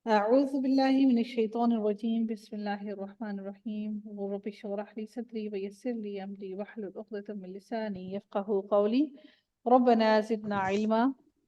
أعوذ بالله من الشيطان الرجيم بسم الله الرحمن الرحيم رب اشرح لي صدري ويسر لي أمري واحلل عقدة من لساني يفقهوا قولي ربنا زدنا علما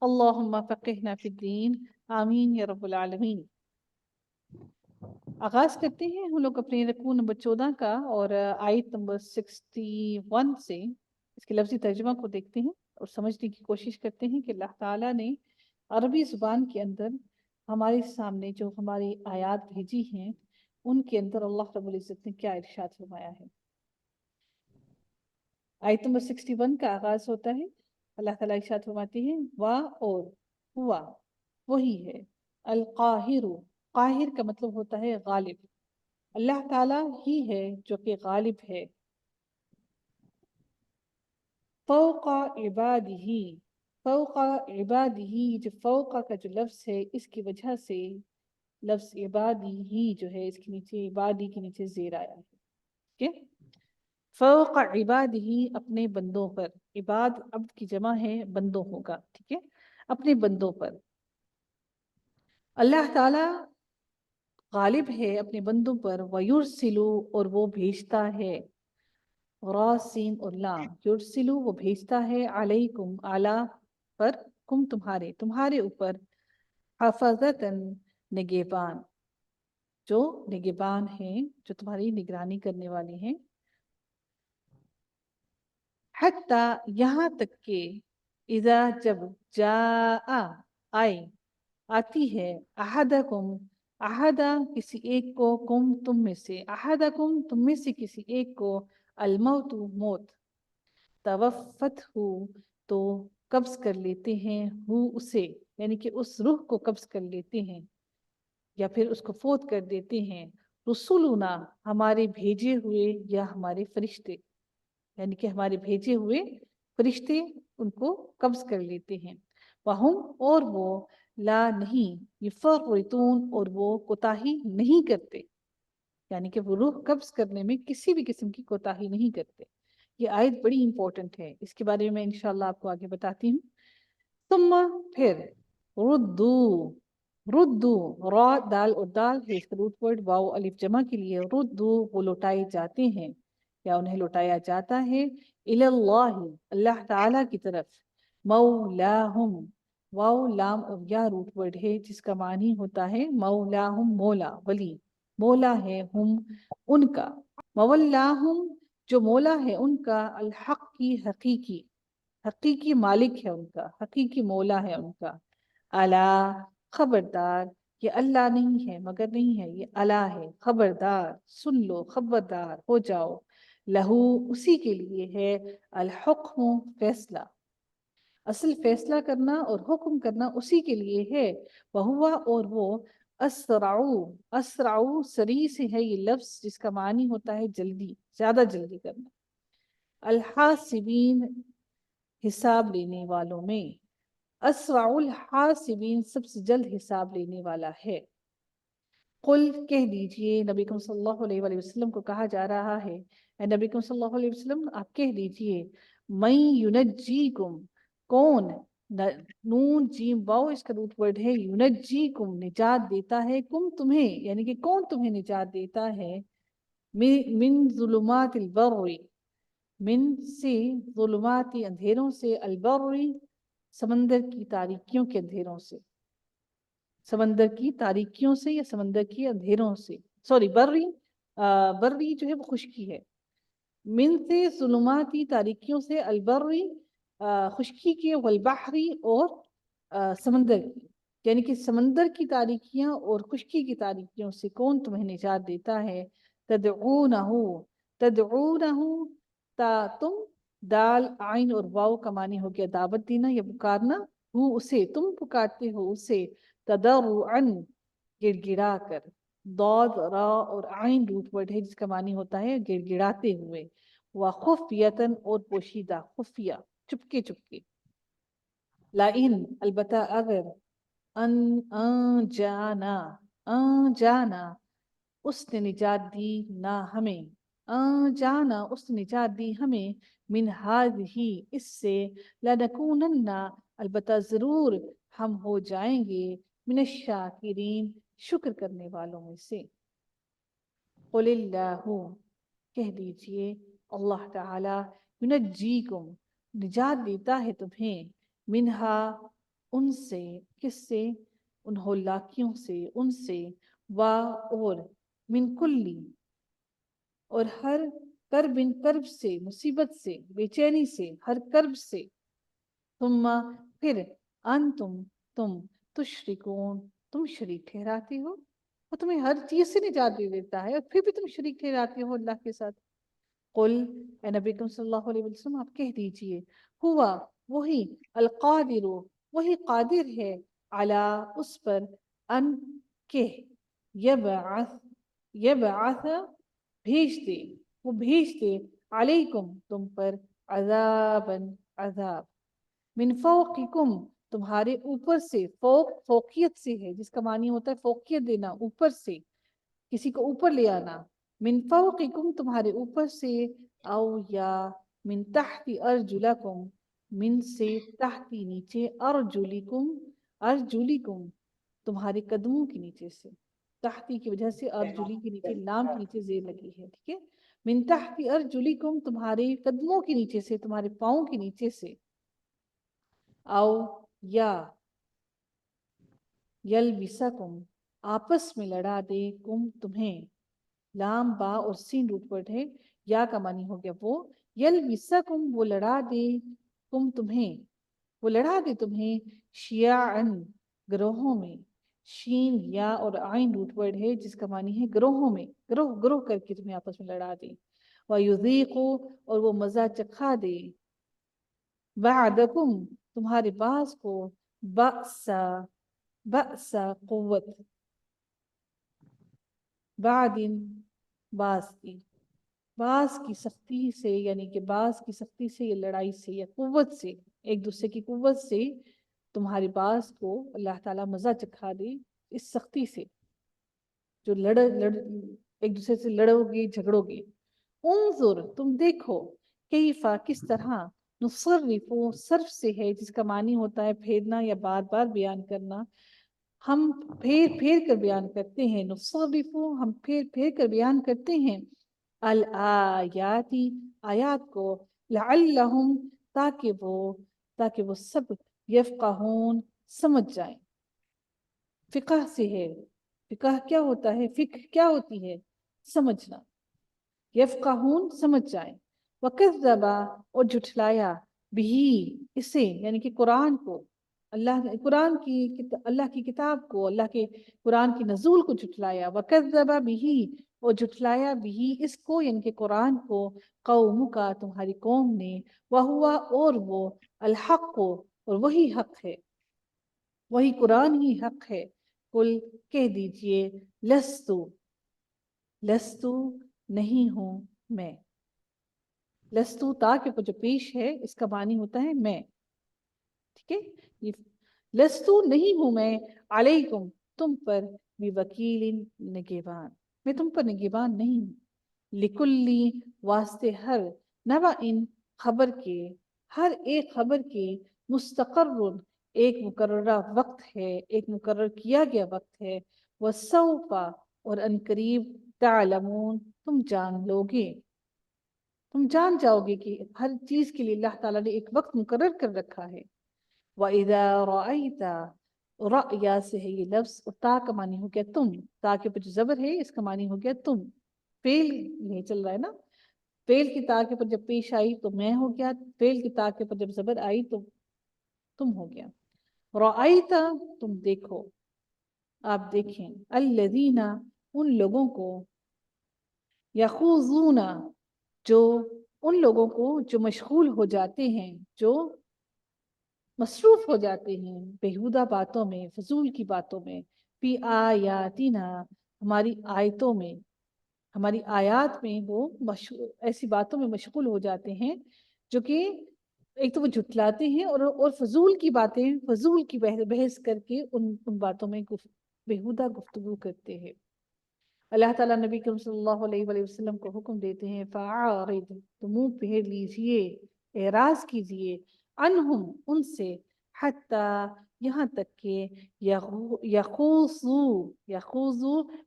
اللهم فقهنا في الدين آمین یا رب العالمین۔ آغاز کرتے ہیں ہم لوگ اپنے رکوع نمبر 14 کا اور آیت نمبر 61 سے اس کے لفظی ترجمہ کو دیکھتے ہیں اور سمجھنے کی کوشش کرتے ہیں کہ اللہ تعالیٰ نے عربی زبان کے اندر ہمارے سامنے جو ہماری آیات بھیجی ہیں ان کے اندر اللہ رب العزت نے کیا ارشاد فرمایا ہے۔ آیت نمبر 61 کا آغاز ہوتا ہے، اللہ تعالیٰ ارشاد فرماتے ہیں وا اور ہوا وہی ہے القاہر، قاہر کا مطلب ہوتا ہے غالب، اللہ تعالیٰ ہی ہے جو کہ غالب ہے، فوق عبادہ، فوق عبادہ، جو فوق کا جو لفظ ہے اس کی وجہ سے لفظ عبادی ہی جو ہے اس کے نیچے عبادی کے نیچے زیر آیا ہے، ٹھیک ہے۔ فوق عبادہ، اپنے بندوں پر، عباد عبد کی جمع ہے بندوں ہوگا، ٹھیک ہے، اپنے بندوں پر اللہ تعالی غالب ہے اپنے بندوں پر، ویرسلو، اور وہ بھیجتا ہے، را سین اور لام، یرسلو وہ بھیجتا ہے، علیکم اعلی پر، کم تمہارے، تمہارے اوپر، حفظتاً نگہبان، جو نگہبان ہیں، جو تمہاری نگرانی کرنے والے ہیں، حتیٰ یہاں تک کہ اذا جب جاء آئے، آتی ہے، احدکم، احدہ کسی ایک کو، کم تم میں سے، احدکم تم میں سے کسی ایک کو، الموت موت، توفت ہو تو قبض کر لیتے ہیں، ہو اسے، یعنی کہ اس روح کو قبض کر لیتے ہیں یا پھر اس کو فوت کر دیتے ہیں، رسولنا ہمارے بھیجے ہوئے یا ہمارے فرشتے، یعنی کہ ہمارے بھیجے ہوئے فرشتے ان کو قبض کر لیتے ہیں، وَهُمْ اور وہ، لا نہیں، یفرطون اور وہ کوتاہی نہیں کرتے، یعنی کہ وہ روح قبض کرنے میں کسی بھی قسم کی کوتاہی نہیں کرتے۔ یہ آیت بڑی امپورٹنٹ ہے، اس کے بارے میں انشاءاللہ آپ کو آگے بتاتی ہوں۔ ثم پھر، ردو، ردو، را دال اور دال ہے اس کا روٹ ورڈ، واو الف جمع کے لیے، ردو وہ لوٹائے جاتے ہیں یا انہیں لوٹایا جاتا ہے، اللہ اللہ تعالی کی طرف، مولاہم، واو لام اور یا روٹ ورڈ ہے جس کا معنی ہوتا ہے مولاہم مولا، ولی، مولا ہے ہم ان کا، مولاہم جو مولا ہے ان کا، الحق کی حقیقی، حقیقی مالک ہے ان کا، حقیقی مولا ہے ان کا، الا خبردار، یہ اللہ نہیں ہے مگر نہیں ہے، یہ الا ہے، خبردار سن لو، خبردار ہو جاؤ، لہو اسی کے لیے ہے، الحکم فیصلہ، اصل فیصلہ کرنا اور حکم کرنا اسی کے لیے ہے، وہوا اور وہ، اسرعو، اسرعو سریع سے ہے یہ لفظ جس کا معنی ہوتا ہے جلدی، زیادہ جلدی کرنا، الحاسبین حساب لینے والوں میں، اسرع الحاسبین سب سے جلد حساب لینے والا ہے۔ قل کہہ دیجئے، نبی کریم صلی اللہ علیہ وآلہ وسلم کو کہا جا رہا ہے، اے نبی کریم صلی اللہ علیہ وسلم آپ کہہ دیجئے، من ینجیکم، کون، نون جیم واو اس کا روٹ ورڈ ہے، ینجیکم نجات دیتا ہے، کم تمہیں، یعنی کہ کون تمہیں نجات دیتا ہے، من ظلمات البر، من سے، ظلماتی اندھیروں سے، البری سمندر کی تاریکیوں کے اندھیروں سے، سمندر کی تاریکیوں سے یا سمندر کی اندھیروں سے، سوری بری، بری جو ہے وہ خشکی ہے، من سے ظلماتی تاریکیوں سے، البری خشکی کے، والبحری اور سمندر کی، یعنی کہ سمندر کی تاریکیاں اور خشکی کی تاریکیوں سے کون تمہیں نجات دیتا ہے، تدعونہ، تدعونہ تا تم، دال عین اور واو کا معنی ہو گیا دعوت دینا یا پکارنا، ہو اسے تم پکارتے ہو اسے، تضرعاً گڑ گڑا کر، ضاد را اور عین روٹ ورڈ ہے جس کا معنی ہوتا ہے گڑ گڑاتے ہوئے، وخفیتاً اور پوشیدہ، خفیہ چپکے چپکے، لائن البتہ اگر، ان جانا، ان جانا اس نے نجات دی نہ ہمیں، جانا اس نے نجات دی ہمیں، من ہی اس سے، لنکونن البتہ ضرور ہم ہو جائیں گے، من الشاکرین شکر کرنے والوں میں سے۔ قل اللہ، کہہ دیجئے اللہ تعالی، ینجیکم، نجات دیتا ہے تمہیں، منہا، ان سے، کس سے؟ ان ہولاکیوں سے، ان سے، اور من کلی، اور ہر کرب، کرب سے، مصیبت سے، بے چینی سے، ہر کرب سے، ثم، پھر، تم تشرکون، تم شریک ٹھہراتے ہو، وہ تمہیں ہر چیز سے نجات دے دیتا ہے اور پھر بھی تم شریک ٹھہراتے ہو اللہ کے ساتھ۔ قل، اے نبی کریم صلی اللہ علیہ وسلم آپ کہہ دیجئے، ہوا، وہی، القادر، وہی قادر ہے، علی، اس پر، ان، کہ، یبعث، بھیج دے، وہ بھیج دے، علیکم، تم پر، عذاباً، عذاب، من فوقکم، تمہارے اوپر سے، فوق فوقیت سے ہے، جس کا معنی ہوتا ہے فوقیت دینا، اوپر سے، کسی کو اوپر لے آنا، من فوقکم، تمہارے اوپر سے، او یا من تحت ارجلکم، من سے، تحتی، نیچے، ارجلکم، تمہارے قدموں کے نیچے سے، تحتی کی وجہ سے ارجلی کے نیچے، لام کے نیچے زیر لگی ہے، ٹھیک ہے، من تحت ارجلکم، تمہارے قدموں کے نیچے سے، تمہارے پاؤں کے نیچے سے، او یا یلبسکم، آپس میں لڑا دے، کم، تمہیں، لام، با اور سین روٹ ورڈ ہے، یا کا معنی ہو گیا وہ، یلبسکم، وہ لڑا دے، کم، تمہیں، وہ لڑا دے تمہیں، شیعن، گروہوں میں، شین، یا اور عین روٹ ورڈ ہے جس کا معنی ہے گروہوں میں، گروہ گروہ کر کے تمہیں آپس میں لڑا دے، وَيُذِيقُ، اور وہ مزہ چکھا دے، بعدکم، تمہارے بعض کو، بأس قوت، بعدن، بعض کی سختی سے، یعنی کہ بعض کی سختی سے یا لڑائی سے یا قوت سے، ایک دوسرے کی قوت سے تمہارے بعض کو اللہ تعالیٰ مزہ چکھا دے، اس سختی سے جو ایک دوسرے سے لڑو گے، جھگڑو گے۔ انظر، تم دیکھو، کیفا، کس طرح، نصرف، صرف سے ہے جس کا معنی ہوتا ہے پھیرنا یا بار بار بیان کرنا، ہم پھیر پھیر کر بیان کرتے ہیں، نصرف، ہم پھیر پھیر کر بیان کرتے ہیں، الآیاتی، آیات کو، لعلہم، تاکہ وہ سب، یفقہون، سمجھ جائیں، فقہ سے ہے، فقہ کیا ہوتا ہے، فقہ کیا ہوتی ہے، سمجھنا، یفقہون، سمجھ جائیں، وکذب، اور جھٹلایا، بھی، اسے، یعنی کہ قرآن کو، اللہ کی کتاب کو، اللہ کے قرآن کی نزول کو جھٹلایا، وکذب بھی، اور جھٹلایا بھی، اس کو، یعنی کہ قرآن کو، قوم کا، تمہاری قوم نے، وہوا، اور وہ، الحق، اور وہی حق ہے، وہی قرآن ہی حق ہے، قل، کہہ دیجئے، لستو، نہیں ہوں میں، لستو، تاکہ جو پیش ہے اس کا معنی ہوتا ہے میں، ٹھیک ہے، یہ لستو، نہیں ہوں میں، علیکم، تم پر، بوکیل، نگہبان، میں تم پر نگہبان نہیں ہوں، لکلی، واسطے ہر، نبأ، خبر کے، ہر ایک خبر کے، مستقر، ایک مقررہ وقت ہے، ایک مقرر کیا گیا وقت ہے، وسوف، اور عنقریب، تعلمون، تم جان لو گے، تم جان جاؤ گے کہ ہر چیز کے لیے اللہ تعالیٰ نے ایک وقت مقرر کر رکھا ہے۔ وَإِذَا رَأَيْتَ، رأیا سے ہے یہ لفظ، اور تا کا معنی ہو گیا تم، تا کے پر جو زبر ہے اس کا معنی ہو گیا تم، فعل نہیں چل رہا ہے نا، فعل کی تا کے پر جب پیش آئی تو میں ہو گیا، فعل کی تا کے پر جب زبر آئی تو تم ہو گیا، رأیت، تم دیکھو، آپ دیکھیں، الذین، ان لوگوں کو، یخوضون، جو، ان لوگوں کو جو مشغول ہو جاتے ہیں، جو مصروف ہو جاتے ہیں بیہودہ باتوں میں، فضول کی باتوں میں، فی آیاتنا، ہماری آیتوں میں، ہماری آیات میں وہ ایسی باتوں میں مشغول ہو جاتے ہیں جو کہ ایک تو وہ جھٹلاتے ہیں اور فضول کی باتیں، فضول کی بحث کر کے ان باتوں میں بیہودہ گفتگو کرتے ہیں۔ اللہ تعالیٰ نبی کریم صلی اللہ علیہ وسلم کو حکم دیتے ہیں، فَأَعْرِضْ، تو منہ پھیر لیجئے، اعراض کیجئے، عنہم، ان سے، حتی، یہاں تک کہ یخوضو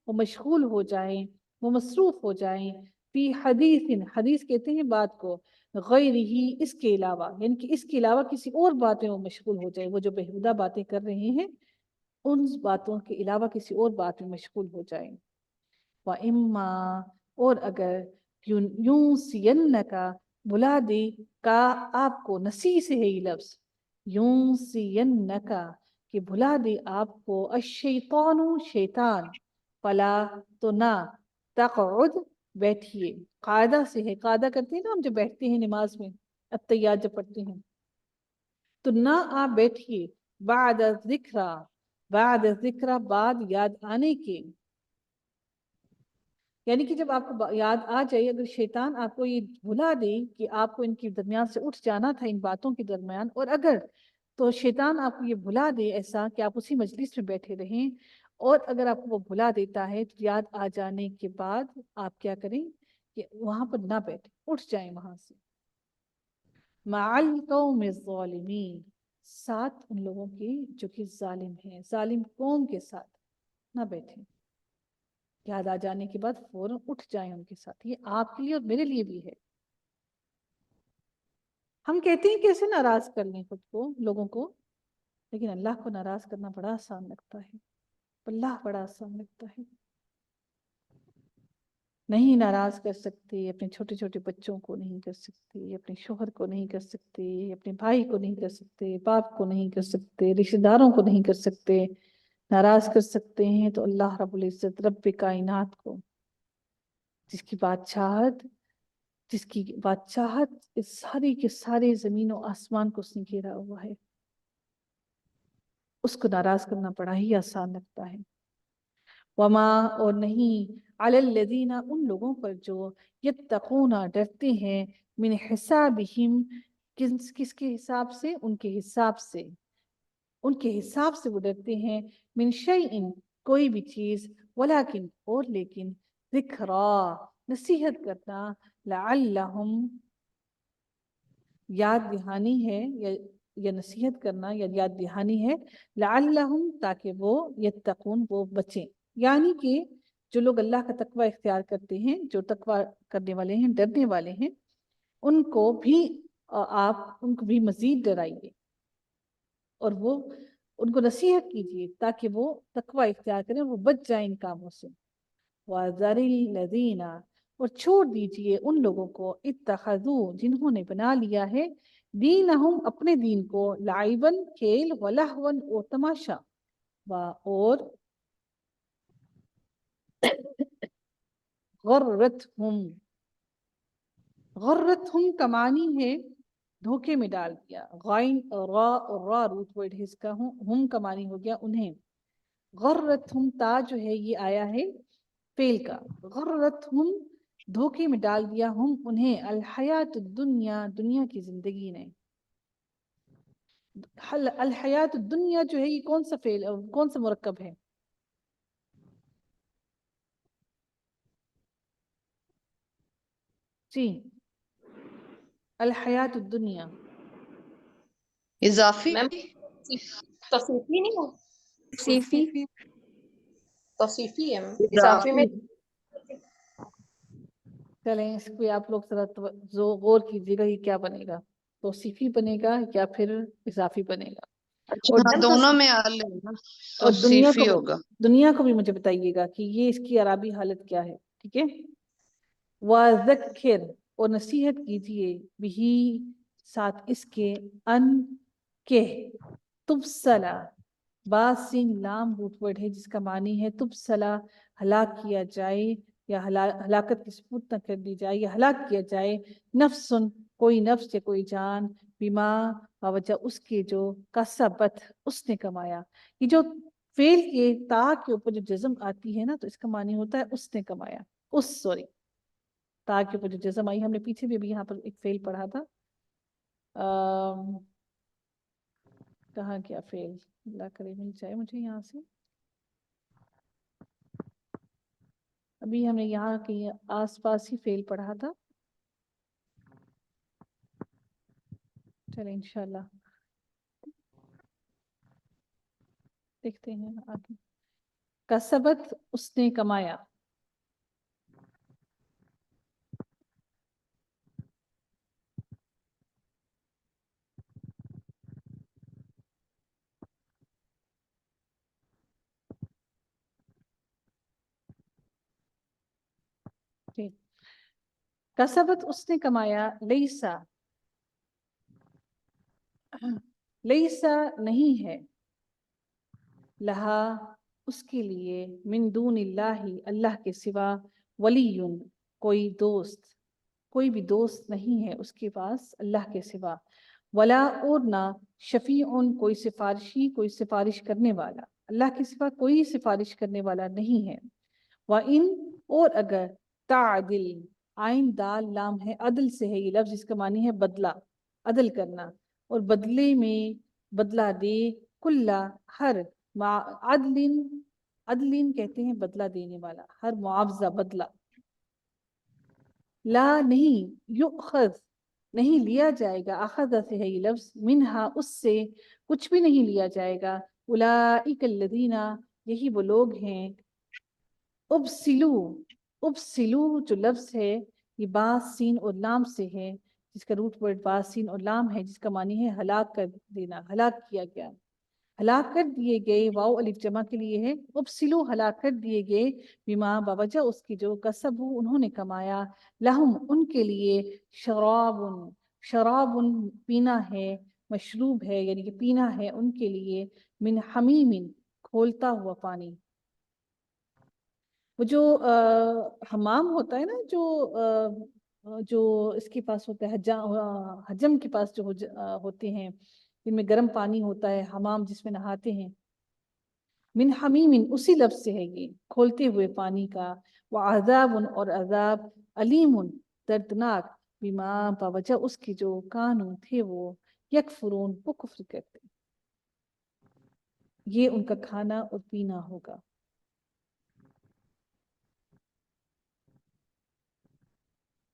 وہ مشغول ہو جائیں، وہ مصروف ہو جائیں، فی حدیث، حدیث کہتے ہیں بات کو، غیر ہی اس کے علاوہ، یعنی کہ اس کے علاوہ کسی اور بات میں وہ مشغول ہو جائے، وہ جو بےہودہ باتیں کر رہے ہیں ان باتوں کے علاوہ کسی اور بات میں مشغول ہو جائیں۔ وَإِمَّا اور اگر یونسینکا بلا دے کا آپ کو، نسی سے ہے یہ لفظ، یونسینکا کہ بھلا دے آپ کو، الشیطان شیطان، فلا تو نہ، تقعد بیٹھیے، قاعدہ سے ہے، قاعدہ کرتے ہیں نا ہم جب بیٹھتے ہیں نماز میں التحیات جب پڑھتے ہیں، تو نہ آپ بیٹھیے، بعد ذکر بعد یاد آنے کے، یعنی کہ جب آپ کو یاد آ جائے، اگر شیطان آپ کو یہ بھلا دے کہ آپ کو ان کے درمیان سے اٹھ جانا تھا ان باتوں کے درمیان، اور اگر تو شیطان آپ کو یہ بھلا دے ایسا کہ آپ اسی مجلس میں بیٹھے رہیں، اور اگر آپ کو وہ بھلا دیتا ہے تو یاد آ جانے کے بعد آپ کیا کریں کہ وہاں پر نہ بیٹھیں، اٹھ جائیں وہاں سے، مع القوم الظالمین، ساتھ ان لوگوں کی جو کہ ظالم ہیں، ظالم قوم کے ساتھ نہ بیٹھیں، یاد آ جانے کے بعد فوراً اٹھ جائیں ان کے ساتھ۔ یہ آپ کے لیے اور میرے لیے بھی ہے۔ ہم کہتے ہیں کیسے ناراض کر لیں خود کو، لوگوں کو، لیکن اللہ کو ناراض کرنا بڑا آسان لگتا ہے، اللہ بڑا آسان لگتا ہے۔ نہیں ناراض کر سکتے، اپنے چھوٹے چھوٹے بچوں کو نہیں کر سکتے، اپنے شوہر کو نہیں کر سکتے، اپنے بھائی کو نہیں کر سکتے، باپ کو نہیں کر سکتے، رشتہ داروں کو نہیں کر سکتے، ناراض کر سکتے ہیں تو اللہ رب العزت رب کائنات کو، جس کی بادشاہت اس ساری کے سارے زمین و آسمان کو اس نے گھیرا ہوا ہے، اس کو ناراض کرنا بڑا ہی آسان لگتا ہے۔ وما اور نہیں، علی الذین ان لوگوں پر جو یتقون ڈرتے ہیں، من حسابہم کس کے حساب سے، ان کے حساب سے، ان کے حساب سے وہ ڈرتے ہیں، من شیئن کوئی بھی چیز، ولیکن اور لیکن، ذکرا نصیحت کرنا، لعلہم یاد دہانی ہے، یا نصیحت کرنا یا یاد دہانی ہے، لعلہم تاکہ وہ یتقون وہ بچیں، یعنی کہ جو لوگ اللہ کا تقوی اختیار کرتے ہیں، جو تقوی کرنے والے ہیں، ڈرنے والے ہیں، ان کو بھی مزید ڈرائیے، اور وہ ان کو نصیحت کیجیے تاکہ وہ تقوی اختیار کریں، وہ بچ جائیں ان کاموں سے۔ وَذَرِ الَّذِينَ اور چھوڑ دیجئے ان لوگوں کو، اتخذوا جنہوں نے بنا لیا ہے، دینہم اپنے دین کو، لعباً کھیل، ولہواً اور تماشا، اور غرتہم کا معنی ہے دھوکے میں ڈال دیا، غائن را اور را روٹ ورڈ ہے اس کا، ہم کا معنی ہو گیا انہیں، غرتہم تا جو ہے یہ آیا ہے فعل کا، غرتہم دھوکے میں ڈال دیا ہم انہیں، الحیات الدنیا دنیا کی زندگی نے، الحیات الدنیا جو ہے یہ کون سا فعل، کون سا مرکب ہے؟ جی، الحیات الدنیا اضافی میم توصیفی نہیں ہے، صیفی توصیفی ہے میم، اضافی میں چلیں اس پہ آپ لوگ ذرا غور کیجیے گا، یہ کیا بنے گا، توصیفی بنے گا یا پھر اضافی بنے گا، اور ہاں دونوں میں آل ہے نا، اور توصیفی ہوگا۔ دنیا کو بھی مجھے بتائیے گا کہ یہ اس کی عربی حالت کیا ہے، ٹھیک ہے؟ وَذَكِّرْ اور نصیحت کیجئے، بھی ساتھ اس کے، ان کے، تبصلا باسین لام روٹ ورڈ ہے جس کا معنی ہے تبصلا ہلاک کیا جائے، یا ہلاکت کی سپرد نہ کر دی جائے، یا ہلاک کیا جائے، نفسن کوئی نفس یا کوئی جان، بما وجہ اس کے جو کسبت اس نے کمایا، یہ جو فعل کے تا کے اوپر جو جزم آتی ہے نا تو اس کا معنی ہوتا ہے اس نے کمایا، تا کے اوپر جو جزم آئی، ہم نے پیچھے بھی ابھی یہاں پر ایک فعل پڑھا تھا، کہاں کیا فعل، اللہ کرے مل جائے مجھے یہاں سے، ابھی ہم نے یہاں کے آس پاس ہی فعل پڑھا تھا، چلیں انشاءاللہ دیکھتے ہیں آگے. کسبت اس نے کمایا. ٹھیک. کسبت اس نے کمایا. لیسا لیسا نہیں ہے. لہا اس کے لیے. من دون اللہ اللہ کے سوا. ولی کوئی دوست. کوئی بھی دوست نہیں ہے اس کے پاس اللہ کے سوا. ولا اور نہ. شفیع کوئی سفارشی کوئی سفارش کرنے والا. اللہ کے سوا کوئی سفارش کرنے والا نہیں ہے. وَإِن اور اگر. تعدل آئین دال لام ہے عدل سے ہے یہ لفظ جس کا معنی ہے بدلہ عدل کرنا اور بدلے میں بدلہ دے. کلا ہر. عدل کہتے ہیں بدلہ دینے والا. ہر معاوضہ بدلہ. لا نہیں. یؤخذ نہیں لیا جائے گا. اخذ سے ہے یہ لفظ. منہا اس سے کچھ بھی نہیں لیا جائے گا. اولئک الذین یہی وہ لوگ ہیں. ابسلو جو لفظ ہے یہ با سین اور لام سے ہے جس کا روٹ ورڈ با سین اور لام ہے جس کا معنی ہے ہلاک کر دینا ہلاک کیا گیا. ہلاک کر دیے گئے. واو الف جمع کے لیے ہے. ابسلو ہلاک کر دیے گئے. بما بوجہ اس کی جو کسب انہوں نے کمایا. لہم ان کے لیے. شراب پینا ہے. مشروب ہے یعنی کہ پینا ہے ان کے لیے. من حمیم کھولتا ہوا پانی. وہ جو حمام ہوتا ہے نا جو اس کے پاس ہوتا ہے حجم کے پاس جو ہوتے ہیں جن میں گرم پانی ہوتا ہے. حمام جس میں نہاتے ہیں. من حمیم اسی لفظ سے ہے یہ کھولتے ہوئے پانی کا. وعذاب اور عذاب. علیم دردناک. بما بوجہ اس کی جو کانوں تھے وہ. یکفرون وہ کفر کرتے. یہ ان کا کھانا اور پینا ہوگا.